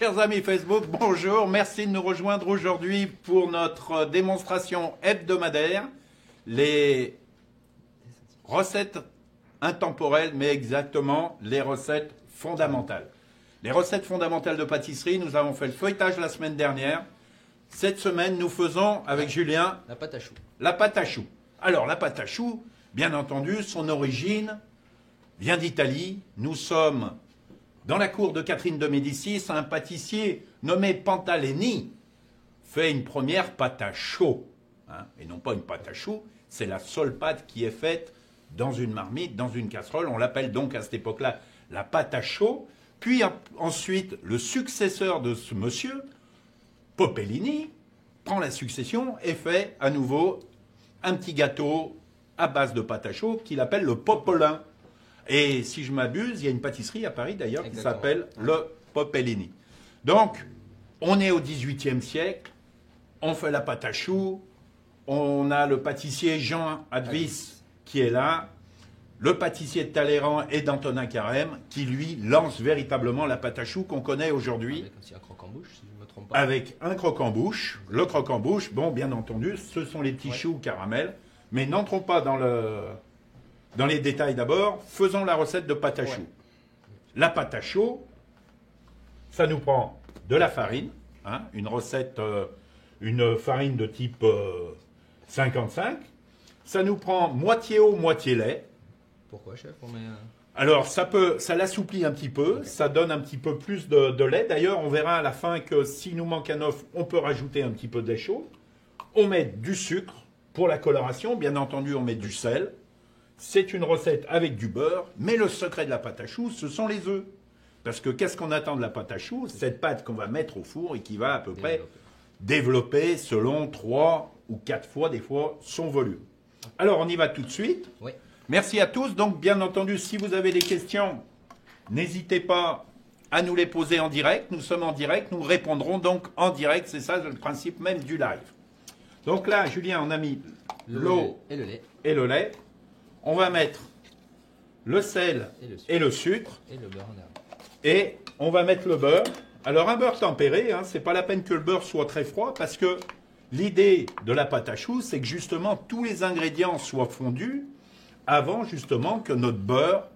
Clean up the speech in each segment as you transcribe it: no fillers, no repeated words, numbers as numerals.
Chers amis Facebook, bonjour. Merci de nous rejoindre aujourd'hui pour notre démonstration hebdomadaire. Les recettes intemporelles, mais exactement les recettes fondamentales. Les recettes fondamentales de pâtisserie, nous avons fait le feuilletage la semaine dernière. Cette semaine, nous faisons avec Julien la pâte à choux. La pâte à choux. Alors, la pâte à choux, bien entendu, son origine vient d'Italie. Nous sommes dans la cour de Catherine de Médicis. Un pâtissier nommé Pantaleni fait une première pâte à chaud. Et non pas une pâte à choux, c'est la seule pâte qui est faite dans une marmite, dans une casserole. On l'appelle donc à cette époque-là la pâte à chaud. Puis ensuite, le successeur de ce monsieur, Popellini, prend la succession et fait à nouveau un petit gâteau à base de pâte à chaud qu'il appelle le Popolin. Et si je m'abuse, il y a une pâtisserie à Paris d'ailleurs qui s'appelle le Popellini. Donc, on est au XVIIIe siècle, on fait la pâte à choux, on a le pâtissier Jean Advis qui est là, le pâtissier de Talleyrand et d'Antonin Carême qui lui lance véritablement la pâte à choux qu'on connaît aujourd'hui. Avec aussi un croque-en-bouche, si je ne me trompe pas. Avec un croque-en-bouche. Le croque-en-bouche, bon, bien entendu, ce sont les petits choux caramel. Mais n'entrons pas dans les détails d'abord. Faisons la recette de pâte à choux. La pâte à chaud, ça nous prend de la farine, une recette, une farine de type 55. Ça nous prend moitié eau, moitié lait. Pourquoi, chef? Alors, ça l'assouplit un petit peu, ça donne un petit peu plus de lait. D'ailleurs, on verra à la fin que s'il nous manque un œuf, on peut rajouter un petit peu de lait chaud. On met du sucre pour la coloration. Bien entendu, on met du sel. C'est une recette avec du beurre. Mais le secret de la pâte à choux, ce sont les œufs. Parce que qu'est-ce qu'on attend de la pâte à choux? Cette pâte qu'on va mettre au four et qui va à peu près développer selon 3 ou 4 fois, des fois, son volume. Alors, on y va tout de suite. Oui. Merci à tous. Donc, bien entendu, si vous avez des questions, n'hésitez pas à nous les poser en direct. Nous sommes en direct, nous répondrons donc en direct. C'est ça le principe même du live. Donc là, Julien, on a mis l'eau et le lait. On va mettre le sel et le sucre. Et le beurre en herbe. Et on va mettre le beurre. Alors, un beurre tempéré, c'est pas la peine que le beurre soit très froid parce que l'idée de la pâte à choux, c'est que justement tous les ingrédients soient fondus avant justement que notre beurre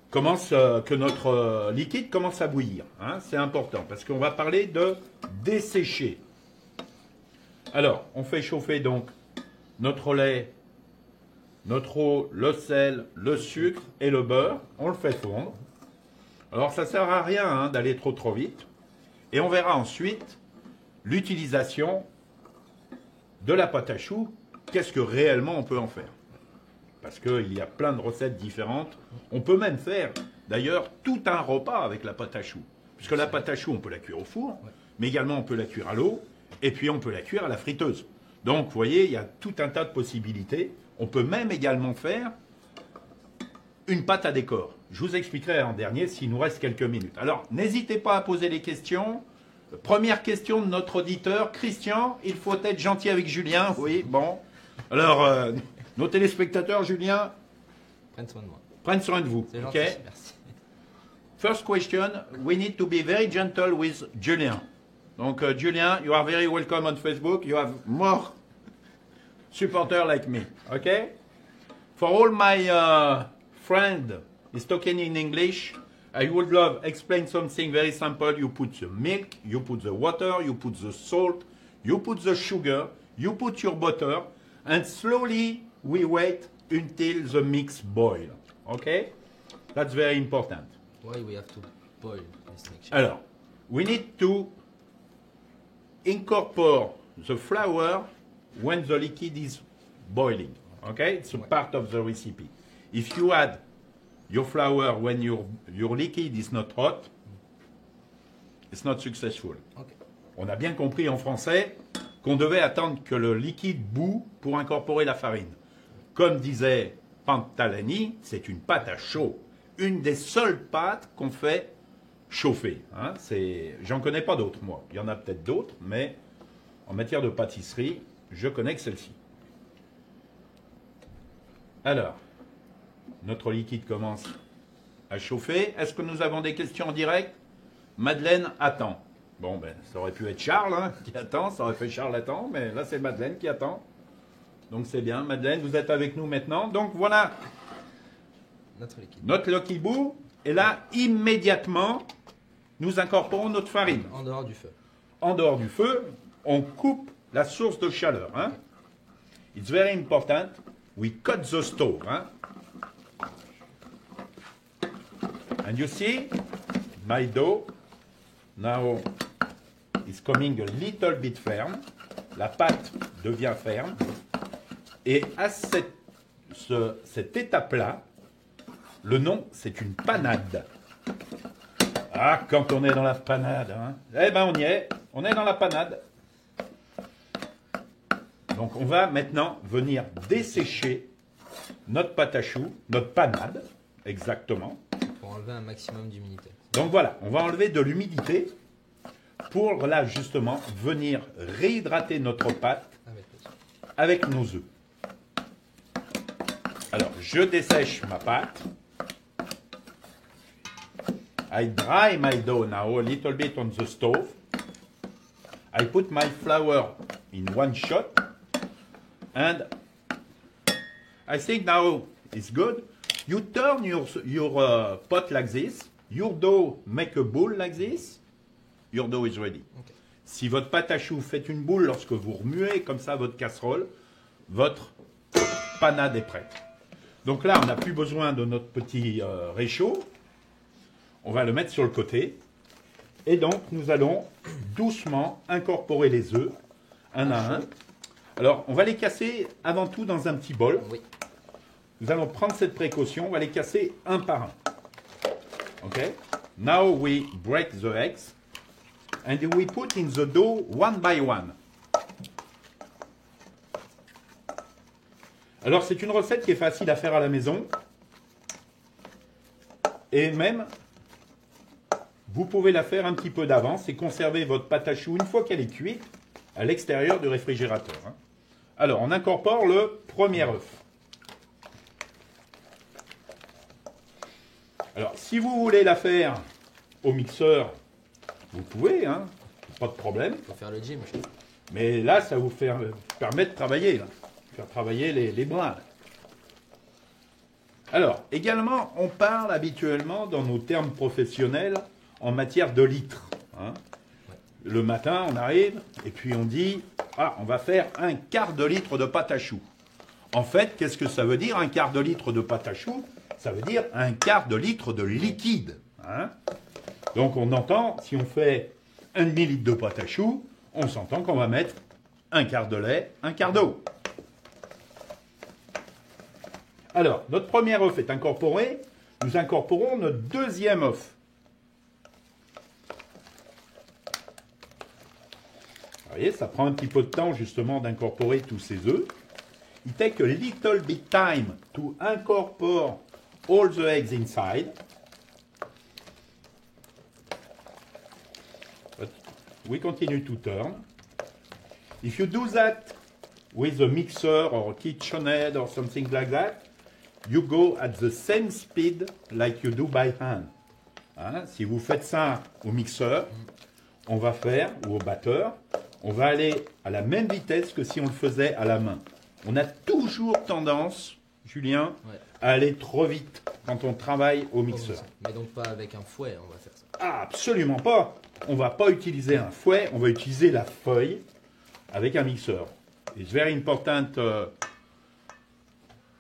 commence, que notre liquide commence à bouillir. C'est important parce qu'on va parler de dessécher. Alors, on fait chauffer donc notre lait, notre eau, le sel, le sucre et le beurre. On le fait fondre. Alors, ça ne sert à rien d'aller trop vite. Et on verra ensuite l'utilisation de la pâte à choux. Qu'est-ce que réellement on peut en faire? Parce qu'il y a plein de recettes différentes. On peut même faire, d'ailleurs, tout un repas avec la pâte à choux. Puisque la pâte à choux, on peut la cuire au four, mais également on peut la cuire à l'eau, et puis on peut la cuire à la friteuse. Donc, vous voyez, il y a tout un tas de possibilités. On peut même également faire une pâte à décor. Je vous expliquerai en dernier s'il nous reste quelques minutes. Alors, n'hésitez pas à poser les questions. Première question de notre auditeur. Christian, il faut être gentil avec Julien. Oui, bon. Alors... nos téléspectateurs, Julien, prennent soin de moi. Prennent soin de vous. C'est gentil, merci. First question, we need to be very gentle with Julien. Donc, Julien, you are very welcome on Facebook. You have more supporters like me. Okay? For all my friends is talking in English, I would love explain something very simple. You put the milk, you put the water, you put the salt, you put the sugar, you put your butter, and slowly we wait until the mix boil. Okay? That's very important. Why we have to boil this mixture? Alors, we need to incorporate the flour when the liquid is boiling. Okay? It's a part of the recipe. If you add your flour when your liquid is not hot, it's not successful. Okay. On a bien compris en français qu'on devait attendre que le liquide bout pour incorporer la farine. Comme disait Pantaleni, c'est une pâte à chaud. Une des seules pâtes qu'on fait chauffer. J'en connais pas d'autres, moi. Il y en a peut-être d'autres, mais en matière de pâtisserie, je connais que celle-ci. Alors, notre liquide commence à chauffer. Est-ce que nous avons des questions en direct? Madeleine attend. Bon, ben, ça aurait pu être Charles hein, qui attend, ça aurait fait Charles attend, mais là c'est Madeleine qui attend. Donc c'est bien, Madeleine, vous êtes avec nous maintenant. Donc voilà Notre liquide. notre Lucky Boo. Et là, immédiatement, nous incorporons notre farine. En dehors du feu. En dehors du feu, on coupe la source de chaleur. Hein. It's very important. We cut the stove. Hein. And you see, my dough now is coming a little bit firm. La pâte devient ferme. Et à cette étape-là, le nom, c'est une panade. Ah, quand on est dans la panade, hein. Eh ben on y est. On est dans la panade. Donc on va maintenant venir dessécher notre pâte à choux, notre panade, exactement. Pour enlever un maximum d'humidité. Donc voilà, on va enlever de l'humidité pour là justement venir réhydrater notre pâte Avec les œufs. avec nos œufs. Alors je dessèche ma pâte. I dry my dough now a little bit on the stove. I put my flour in one shot. And I think now it's good. You turn your pot like this. Your dough make a bowl like this. Your dough is ready. Okay. Si votre pâte à choux fait une boule lorsque vous remuez comme ça votre casserole, votre panade est prête. Donc là, on n'a plus besoin de notre petit réchaud. On va le mettre sur le côté. Et donc, nous allons doucement incorporer les œufs, un à un. Alors, on va les casser avant tout dans un petit bol. Oui. Nous allons prendre cette précaution. On va les casser un par un. OK? Now we break the eggs. And we put in the dough one by one. Alors, c'est une recette qui est facile à faire à la maison. Et même, vous pouvez la faire un petit peu d'avance et conserver votre pâte à choux une fois qu'elle est cuite à l'extérieur du réfrigérateur. Hein. Alors, on incorpore le premier œuf. Alors, si vous voulez la faire au mixeur, vous pouvez, hein, pas de problème. Il faut faire le gym, chef. Mais là, ça vous permet de travailler, là. Faire travailler les bras. Alors, également, on parle habituellement dans nos termes professionnels en matière de litres. Hein. Le matin, on arrive et puis on dit « Ah, on va faire un quart de litre de pâte à choux ». En fait, qu'est-ce que ça veut dire un quart de litre de pâte à choux? Ça veut dire un quart de litre de liquide. Hein. Donc on entend, si on fait un demi-litre de pâte à choux, on s'entend qu'on va mettre un quart de lait, un quart d'eau. Alors, notre premier œuf est incorporé. Nous incorporons notre deuxième œuf. Vous voyez, ça prend un petit peu de temps justement d'incorporer tous ces œufs. It takes a little bit time to incorporate all the eggs inside. But we continue to turn. If you do that with a mixer or a KitchenAid or something like that, you go at the same speed like you do by hand. Hein? Si vous faites ça au mixeur, on va faire, ou au batteur, on va aller à la même vitesse que si on le faisait à la main. On a toujours tendance, Julien, Ouais. à aller trop vite quand on travaille au mixeur. Mais donc pas avec un fouet, on va faire ça. Ah, absolument pas. On va pas utiliser un fouet, on va utiliser la feuille avec un mixeur. It's very important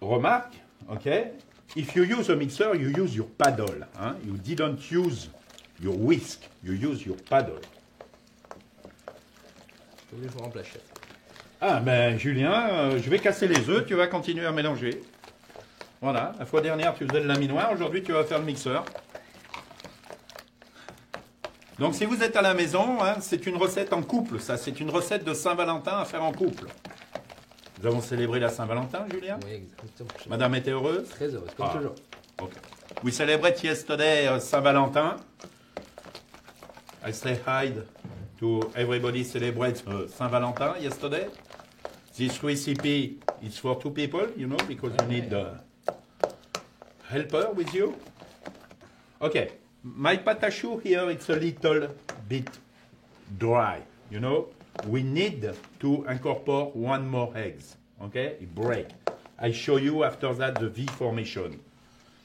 remarque, okay? If you use a mixer, you use your paddle. Hein? You didn't use your whisk, you use your paddle. Je vous remplace, chef. Ah ben Julien, je vais casser les œufs, tu vas continuer à mélanger. Voilà, la fois dernière tu faisais le laminoir, aujourd'hui tu vas faire le mixeur. Donc si vous êtes à la maison, hein, c'est une recette en couple, ça, c'est une recette de Saint-Valentin à faire en couple. Nous avons célébré la Saint-Valentin, Julien. Oui, exactement. chef. Madame était heureuse. Très heureuse, comme Ah. toujours. Okay. We celebrate yesterday Saint-Valentin. I say hi to everybody celebrates Saint-Valentin yesterday. This recipe is for two people, you know, because you need a helper with you. Okay, my patachoux here, it's a little bit dry, you know. We need to incorporate one more eggs, okay? It break. I show you after that the V formation.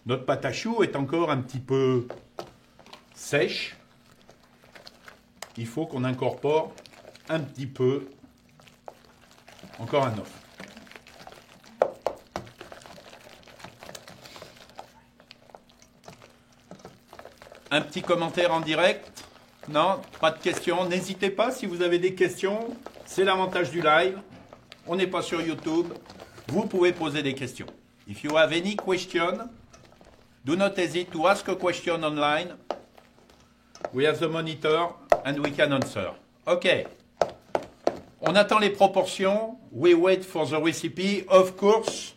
Notre patachoux est encore un petit peu sèche. Il faut qu'on incorpore un petit peu encore un œuf. Un petit commentaire en direct? Non, pas de questions. N'hésitez pas si vous avez des questions. C'est l'avantage du live. On n'est pas sur YouTube. Vous pouvez poser des questions. If you have any question, do not hesitate to ask a question online. We have the monitor and we can answer. OK. On attend les proportions. We wait for the recipe. Of course,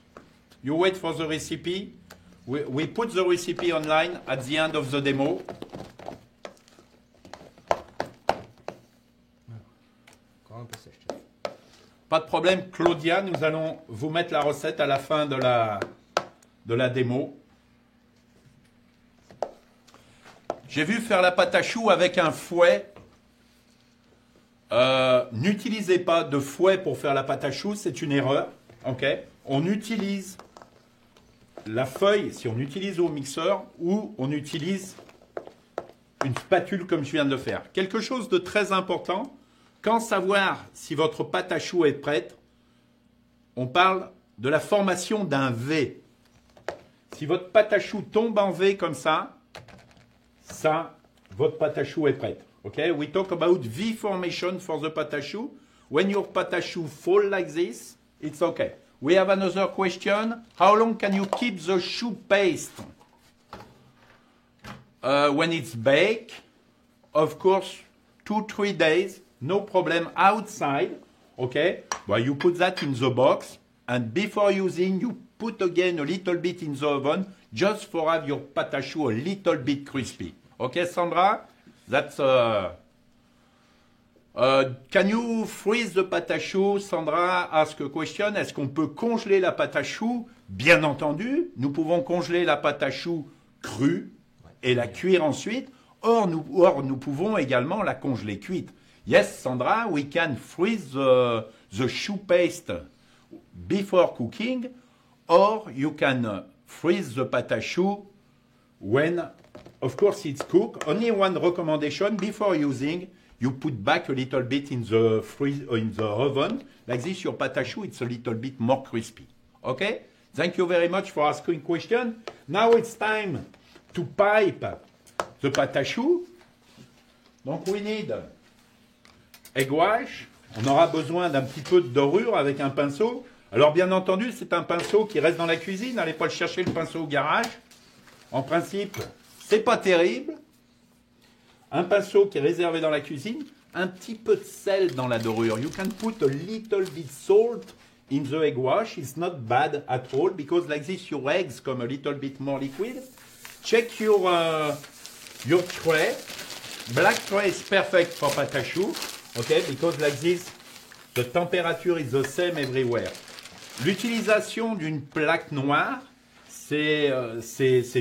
you wait for the recipe. We put the recipe online at the end of the demo. Encore un peu sèche. Chef. Pas de problème, Claudia, nous allons vous mettre la recette à la fin de la démo. J'ai vu faire la pâte à choux avec un fouet. N'utilisez pas de fouet pour faire la pâte à choux, c'est une erreur. Okay. On utilise la feuille, si on utilise au mixeur, ou on utilise une spatule comme je viens de le faire. Quelque chose de très important, quand savoir si votre pâte à choux est prête, on parle de la formation d'un V. Si votre pâte à choux tombe en V comme ça, votre pâte à choux est prête. Okay? We talk about V formation for the pâte à choux. When your pâte à choux fall like this, it's okay. We have another question. How long can you keep the choux paste? When it's baked, of course, 2-3 days, no problem outside. Okay? Well, you put that in the box, and before using, you put again a little bit in the oven, just for have your pâte à choux a little bit crispy. Okay, Sandra? That's can you freeze the pâte à choux? Sandra ask a question. Est-ce qu'on peut congeler la pâte à choux? Bien entendu, nous pouvons congeler la pâte à choux crue et la cuire ensuite. Or, nous pouvons également la congeler cuite. Yes, Sandra, we can freeze the choux paste before cooking, or you can freeze the pâte à choux when, of course, it's cooked. Only one recommendation, before using, you put back a little bit in the oven. Like this, your pâte à choux, it's a little bit more crispy. Okay? Thank you very much for asking question. Now it's time to pipe the pâte à choux. Donc, we need egg wash. On aura besoin d'un petit peu de dorure avec un pinceau. Alors, bien entendu, c'est un pinceau qui reste dans la cuisine. N'allez pas le chercher, le pinceau au garage. En principe, c'est pas terrible. Un pinceau qui est réservé dans la cuisine, un petit peu de sel dans la dorure. You can put a little bit salt in the egg wash. It's not bad at all because like this your eggs come a little bit more liquid. Check your tray. Black tray is perfect for pâte à choux. Okay, because like this the temperature is the same everywhere. L'utilisation d'une plaque noire, c'est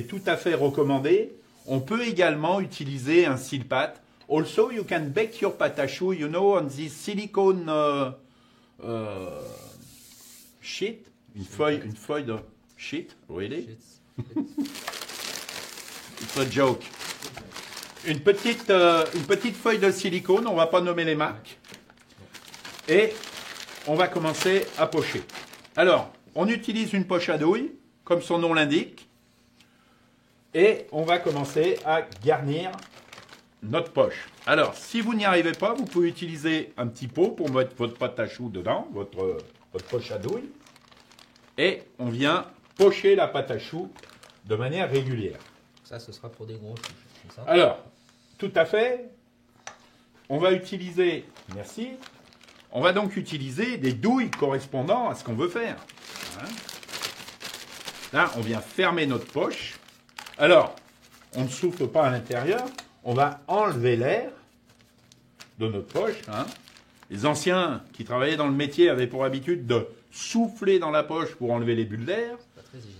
tout à fait recommandé. On peut également utiliser un silpat. Also, you can bake your pâte à choux, you know, on this silicone sheet. Une feuille de sheet, really? It's a joke. Une petite feuille de silicone, on ne va pas nommer les marques. Et on va commencer à pocher. Alors, on utilise une poche à douille, comme son nom l'indique. Et on va commencer à garnir notre poche. Alors, si vous n'y arrivez pas, vous pouvez utiliser un petit pot pour mettre votre pâte à choux dedans, votre poche à douille. Et on vient pocher la pâte à choux de manière régulière. Ça, ce sera pour des gros choux. C'est ça? Alors, tout à fait. On va utiliser, merci, on va donc utiliser des douilles correspondant à ce qu'on veut faire. Hein? Là, on vient fermer notre poche. Alors, on ne souffle pas à l'intérieur, on va enlever l'air de notre poche. Hein. Les anciens qui travaillaient dans le métier avaient pour habitude de souffler dans la poche pour enlever les bulles d'air. Pas très hygiénique.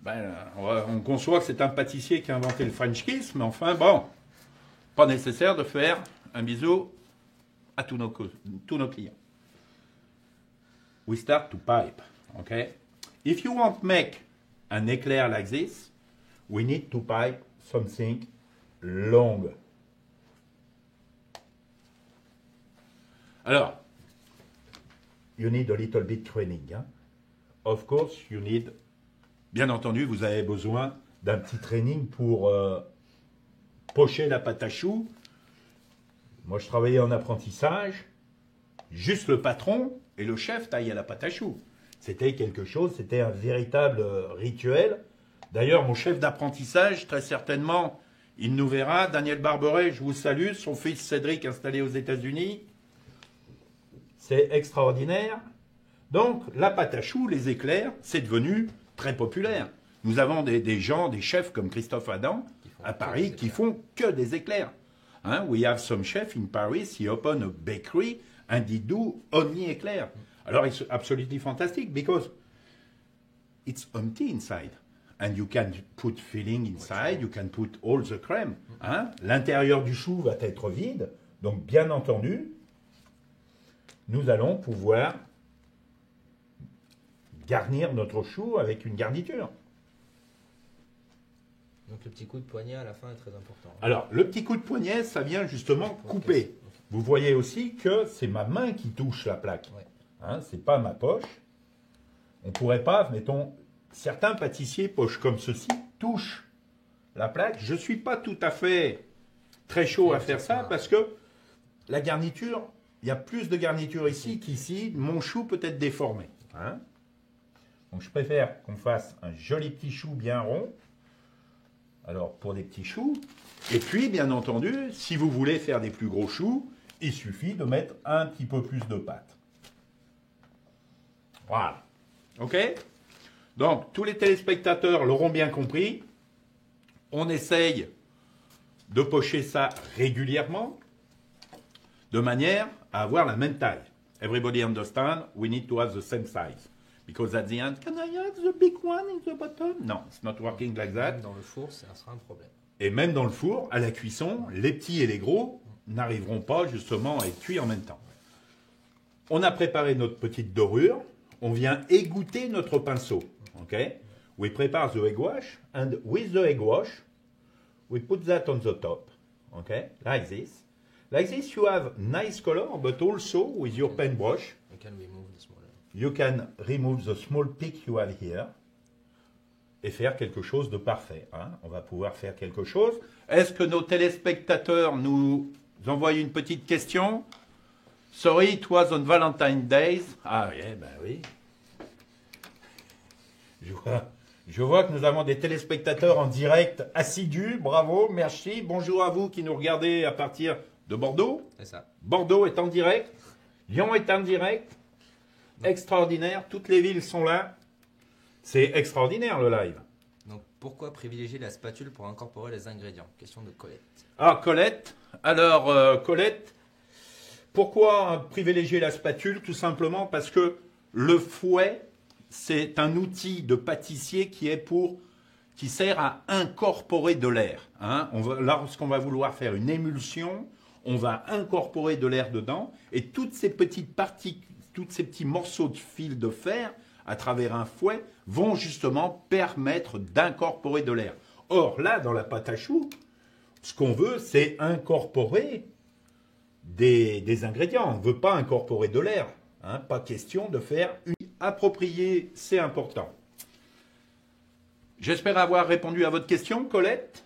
Ben, on conçoit que c'est un pâtissier qui a inventé le French kiss, mais enfin, bon, pas nécessaire de faire un bisou à tous nos clients. We start to pipe, okay? If you want to make an eclair like this, we need to pipe something long. Alors, you need a little bit training. Hein? Of course, you need... Bien entendu, vous avez besoin d'un petit training pour pocher la pâte à choux. Moi, je travaillais en apprentissage. Juste le patron et le chef taillaient la pâte à choux. C'était quelque chose, c'était un véritable rituel. D'ailleurs, mon chef d'apprentissage, très certainement, il nous verra. Daniel Barberet, je vous salue. Son fils Cédric, installé aux États-Unis. C'est extraordinaire. Donc, la pâte à choux, les éclairs, c'est devenu très populaire. Nous avons des gens, des chefs comme Christophe Adam, à Paris, qui font que des éclairs. Hein? We have some chef in Paris, he open a bakery and he do only éclairs. Alors, it's absolutely fantastic because it's empty inside. And you can put filling inside, you can put all the cream. Hein? L'intérieur du chou va être vide. Donc, bien entendu, nous allons pouvoir garnir notre chou avec une garniture. Donc le petit coup de poignet à la fin est très important. Alors, le petit coup de poignet, ça vient justement couper. Okay. Vous voyez aussi que c'est ma main qui touche la plaque. Ouais. Hein, c'est pas ma poche. On pourrait pas, mettons, certains pâtissiers poches comme ceci touchent la plaque. Je suis pas tout à fait très chaud à faire ça parce que la garniture, il y a plus de garniture ici qu'ici. Mon chou peut être déformé. Hein? Donc je préfère qu'on fasse un joli petit chou bien rond. Alors pour des petits choux. Et puis bien entendu, si vous voulez faire des plus gros choux, il suffit de mettre un petit peu plus de pâte. Voilà. OK? Donc tous les téléspectateurs l'auront bien compris. On essaye de pocher ça régulièrement de manière à avoir la même taille. Everybody understand? We need to have the same size. Because at the end, can I have the big one in the bottom? No, it's not working like that. Même dans le four, ça sera un problème. Et même dans le four, à la cuisson, les petits et les gros n'arriveront pas justement à être cuits en même temps. On a préparé notre petite dorure. On vient égoutter notre pinceau. Okay? We prepare the egg wash, and with the egg wash, we put that on the top. Okay? Like this. Like this, you have nice color, but also with your paintbrush, you can remove the small peak you have here et faire quelque chose de parfait. Hein? On va pouvoir faire quelque chose. Est-ce que nos téléspectateurs nous envoient une petite question? Sorry, it was on Valentine's Day. Ah oui, ben oui. Je vois que nous avons des téléspectateurs en direct assidus. Bravo, merci. Bonjour à vous qui nous regardez à partir de Bordeaux. C'est ça. Bordeaux est en direct. Lyon est en direct. Extraordinaire. Toutes les villes sont là. C'est extraordinaire le live. Donc pourquoi privilégier la spatule pour incorporer les ingrédients? Question de Colette. Ah, Colette. Alors, Colette, pourquoi privilégier la spatule? Tout simplement parce que le fouet, c'est un outil de pâtissier qui sert à incorporer de l'air. Hein? Lorsqu'on va vouloir faire une émulsion, on va incorporer de l'air dedans et toutes ces petites parties, tous ces petits morceaux de fil de fer à travers un fouet vont justement permettre d'incorporer de l'air. Or là, dans la pâte à choux, ce qu'on veut, c'est incorporer des ingrédients. On ne veut pas incorporer de l'air. Hein? Pas question de faire une appropriée, c'est important. J'espère avoir répondu à votre question, Colette.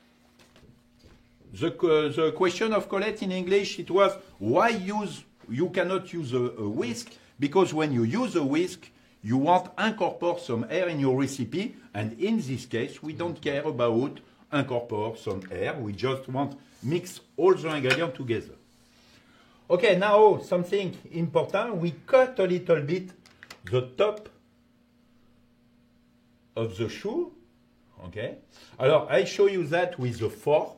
The question of Colette in English, it was why you cannot use a whisk? Because when you use a whisk, you want incorporate some air in your recipe, and in this case, we don't care about incorporate some air. We just want mix all the ingredients together. Okay, now something important. We cut a little bit the top of the choux. Okay. Alors, I show you that with a fork.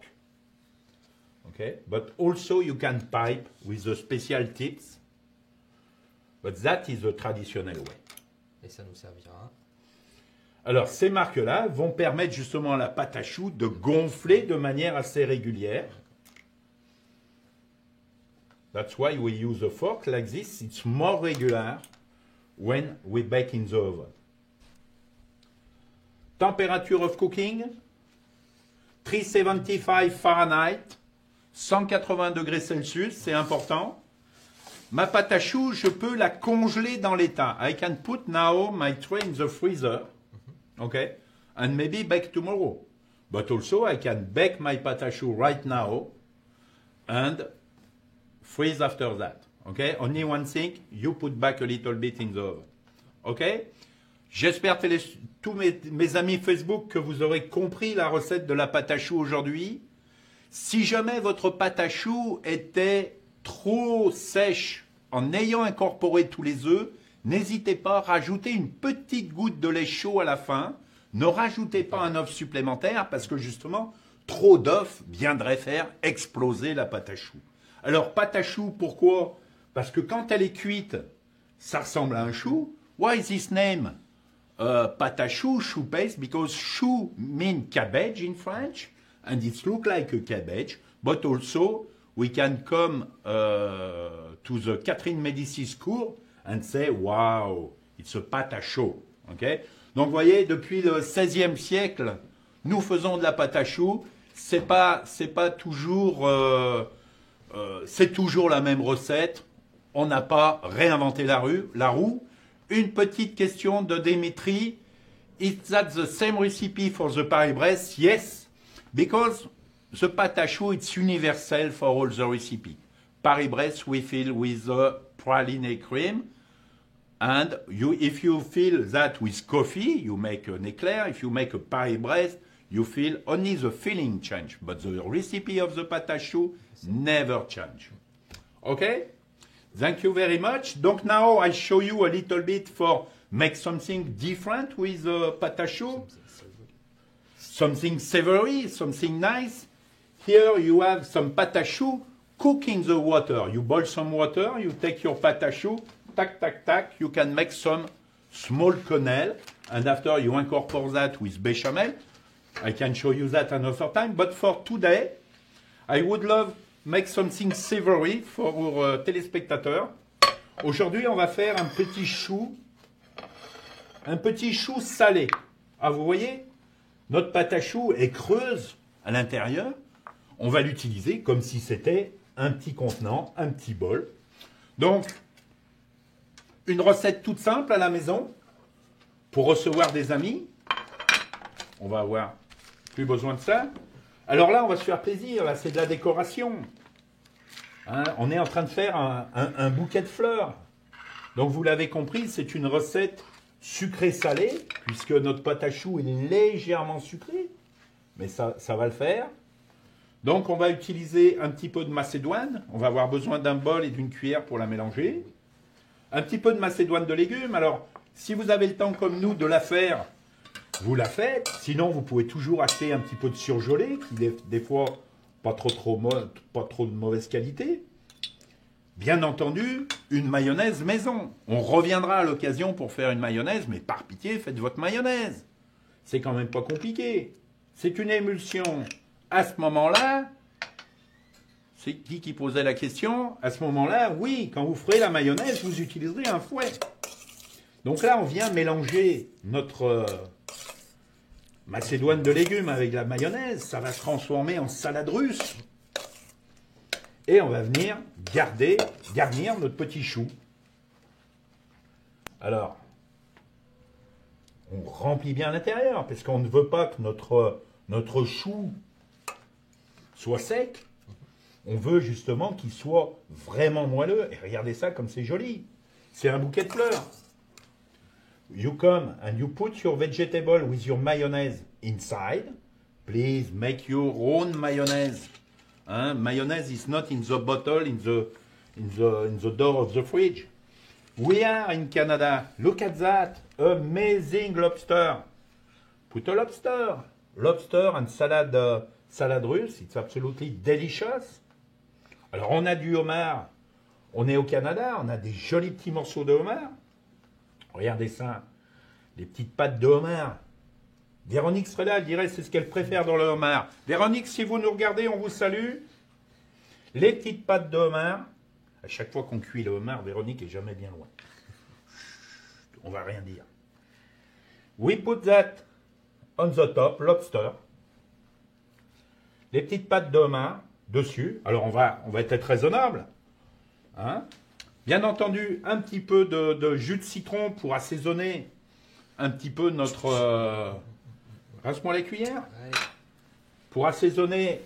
Okay, but also you can pipe with the special tips. But that is the traditional way. Et ça nous servira. Alors, ces marques-là vont permettre justement à la pâte à choux de gonfler de manière assez régulière. That's why we use a fork like this. It's more regular when we bake in the oven. Temperature of cooking, 375 Fahrenheit, 180 degrés Celsius, c'est important. Ma pâte à choux, je peux la congeler dans l'état. I can put now my tray in the freezer, okay, and maybe bake tomorrow. But also I can bake my pâte à choux right now and freeze after that. Okay, only one thing, you put back a little bit in the oven. Okay. J'espère, tous mes amis Facebook, que vous aurez compris la recette de la pâte à choux aujourd'hui. Si jamais votre pâte à choux était trop sèche en ayant incorporé tous les œufs, n'hésitez pas à rajouter une petite goutte de lait chaud à la fin. Ne rajoutez pas un œuf supplémentaire parce que justement, trop d'œufs viendrait faire exploser la pâte à choux. Alors, pâte à choux, pourquoi? Parce que quand elle est cuite, ça ressemble à un chou. Why is this name? Pâte à choux, chou paste, because chou means cabbage in French, and it looks like a cabbage, but also we can come to the Catherine Médicis School and say, wow, it's a pâte à choux. Okay? Donc, vous voyez, depuis le XVIe siècle, nous faisons de la pâte à choux. C'est pas toujours, c'est toujours la même recette. On n'a pas réinventé la roue. Une petite question de Dimitri. Is that the same recipe for the Paris-Brest? Yes, because the pâte à choux it's universal for all the recipe. Paris-Brest we fill with the praline cream, and if you fill that with coffee, you make an éclair. If you make a Paris-Brest, you fill only the filling change, but the recipe of the pâte à choux never change. Okay? Thank you very much. Donc now I show you a little bit for make something different with pâte à choux. Something savory, something nice. Here you have some pâte à choux. Cook in the water. You boil some water, you take your pâte à choux, tac, tac, tac. You can make some small quenelle. And after you incorporate that with béchamel. I can show you that another time. But for today, I would love make something savory for our téléspectateurs. Aujourd'hui, on va faire un petit chou salé. Ah, vous voyez, notre pâte à choux est creuse à l'intérieur. On va l'utiliser comme si c'était un petit contenant, un petit bol. Donc, une recette toute simple à la maison pour recevoir des amis. On va avoir plus besoin de ça. Alors là, on va se faire plaisir, là, c'est de la décoration. Hein, on est en train de faire un bouquet de fleurs. Donc, vous l'avez compris, c'est une recette sucrée-salée, puisque notre pâte à choux est légèrement sucrée. Mais ça va le faire. Donc, on va utiliser un petit peu de macédoine. On va avoir besoin d'un bol et d'une cuillère pour la mélanger. Un petit peu de macédoine de légumes. Alors, si vous avez le temps comme nous de la faire, vous la faites. Sinon, vous pouvez toujours acheter un petit peu de surgelé, qui des fois, pas trop de mauvaise qualité. Bien entendu, une mayonnaise maison. On reviendra à l'occasion pour faire une mayonnaise, mais par pitié, faites votre mayonnaise. C'est quand même pas compliqué. C'est une émulsion. À ce moment-là, c'est qui posait la question? À ce moment-là, oui, quand vous ferez la mayonnaise, vous utiliserez un fouet. Donc là, on vient mélanger notre macédoine de légumes avec la mayonnaise. Ça va se transformer en salade russe. Et on va venir garnir notre petit chou. Alors, on remplit bien l'intérieur, parce qu'on ne veut pas que notre chou soit sec. On veut justement qu'il soit vraiment moelleux. Et regardez ça comme c'est joli. C'est un bouquet de fleurs. You come and you put your vegetable with your mayonnaise inside. Please make your own mayonnaise. Mayonnaise is not in the bottle, in the door of the fridge. We are in Canada. Look at that. Amazing lobster. Put a lobster. Lobster and salad russe. It's absolutely delicious. Alors, on a du homard. On est au Canada. On a des jolis petits morceaux de homard. Regardez ça. Les petites pattes de homard. Véronique serait là, elle dirait c'est ce qu'elle préfère dans le homard. Véronique, si vous nous regardez, on vous salue. Les petites pattes de homard. À chaque fois qu'on cuit le homard, Véronique est jamais bien loin. On va rien dire. We put that on the top, lobster. Les petites pattes de homard dessus. Alors on va être raisonnable. Hein? Bien entendu, un petit peu de jus de citron pour assaisonner un petit peu notre... Rase-moi la cuillère. Allez. Pour assaisonner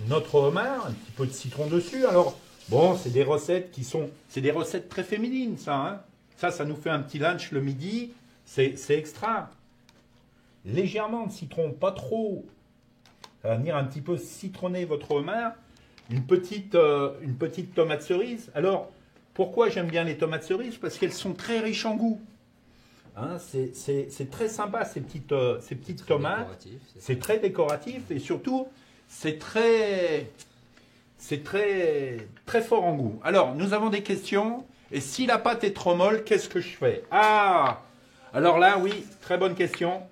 notre homard, un petit peu de citron dessus. Alors, bon, c'est des recettes qui sont... C'est des recettes très féminines, ça. Hein? Ça nous fait un petit lunch le midi. C'est extra. Légèrement de citron, pas trop. Ça va venir un petit peu citronner votre homard. Une petite tomate cerise. Alors, pourquoi j'aime bien les tomates cerises? Parce qu'elles sont très riches en goût. Hein, c'est très sympa ces petites tomates. C'est très décoratif et surtout, c'est très fort en goût. Alors, nous avons des questions. Et si la pâte est trop molle, qu'est-ce que je fais? Ah! Alors là, oui, très bonne question.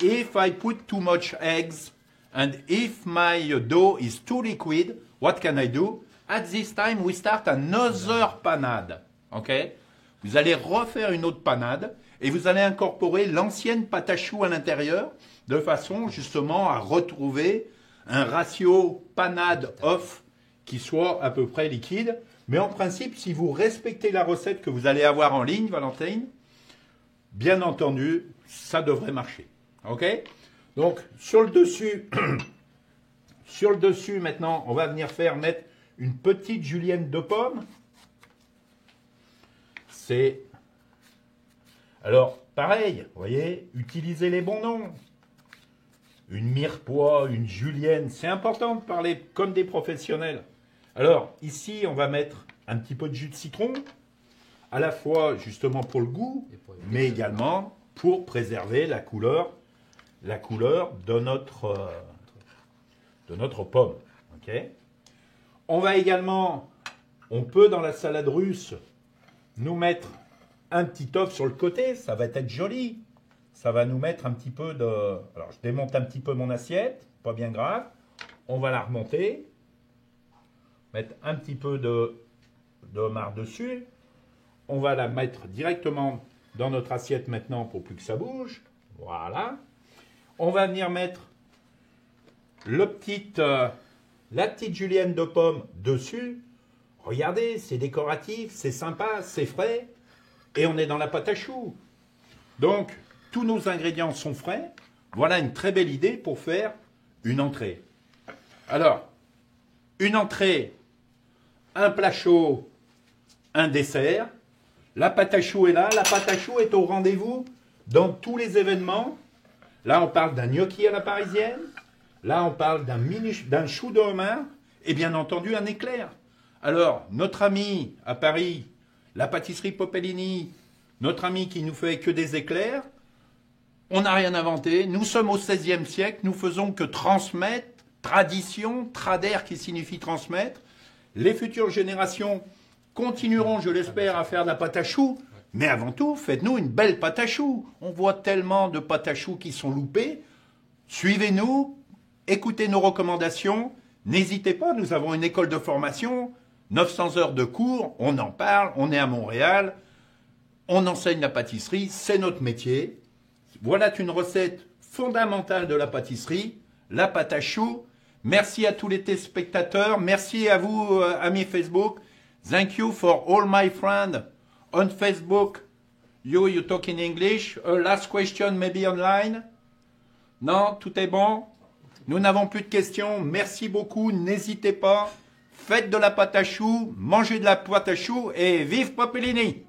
If I put too much eggs and if my dough is too liquid, what can I do? At this time, we start another panade. OK? Vous allez refaire une autre panade et vous allez incorporer l'ancienne pâte à choux à l'intérieur de façon justement à retrouver un ratio panade-off qui soit à peu près liquide. Mais en principe, si vous respectez la recette que vous allez avoir en ligne, Valentine, bien entendu, ça devrait marcher. OK? Donc, sur le dessus, maintenant, on va venir mettre une petite julienne de pommes. C'est... Alors, pareil, vous voyez, utilisez les bons noms. Une mirepoix, une julienne, c'est important de parler comme des professionnels. Alors, ici, on va mettre un petit peu de jus de citron, à la fois justement pour le goût, mais également pour préserver la couleur de notre pomme. Okay. On va également, on peut dans la salade russe, nous mettre un petit œuf sur le côté, ça va être joli. Ça va nous mettre un petit peu de... Alors, je démonte un petit peu mon assiette, pas bien grave. On va la remonter. Mettre un petit peu de homard dessus. On va la mettre directement dans notre assiette maintenant pour plus que ça bouge. Voilà. On va venir mettre la petite julienne de pommes dessus. Regardez, c'est décoratif, c'est sympa, c'est frais. Et on est dans la pâte à choux. Donc, tous nos ingrédients sont frais. Voilà une très belle idée pour faire une entrée. Alors, une entrée, un plat chaud, un dessert. La pâte à choux est là. La pâte à choux est au rendez-vous dans tous les événements. Là, on parle d'un gnocchi à la parisienne. Là, on parle d'un chou de homard. Et bien entendu, un éclair. Alors, notre ami à Paris, la pâtisserie Popellini, notre ami qui nous fait que des éclairs, on n'a rien inventé. Nous sommes au XVIe siècle. Nous faisons que transmettre, tradition, trader qui signifie transmettre. Les futures générations continueront, je l'espère, à faire de la pâte à choux. Mais avant tout, faites-nous une belle pâte à choux. On voit tellement de pâtes à choux qui sont loupées. Suivez-nous, écoutez nos recommandations. N'hésitez pas, nous avons une école de formation, 900 heures de cours, on en parle, on est à Montréal, on enseigne la pâtisserie, c'est notre métier. Voilà une recette fondamentale de la pâtisserie, la pâte à choux. Merci à tous les téléspectateurs, merci à vous, amis Facebook. Thank you for all my friends on Facebook. You talk in English. Last question, maybe online. Non, tout est bon. Nous n'avons plus de questions. Merci beaucoup. N'hésitez pas. Faites de la pâte à choux, mangez de la pâte à choux et vive Popellini!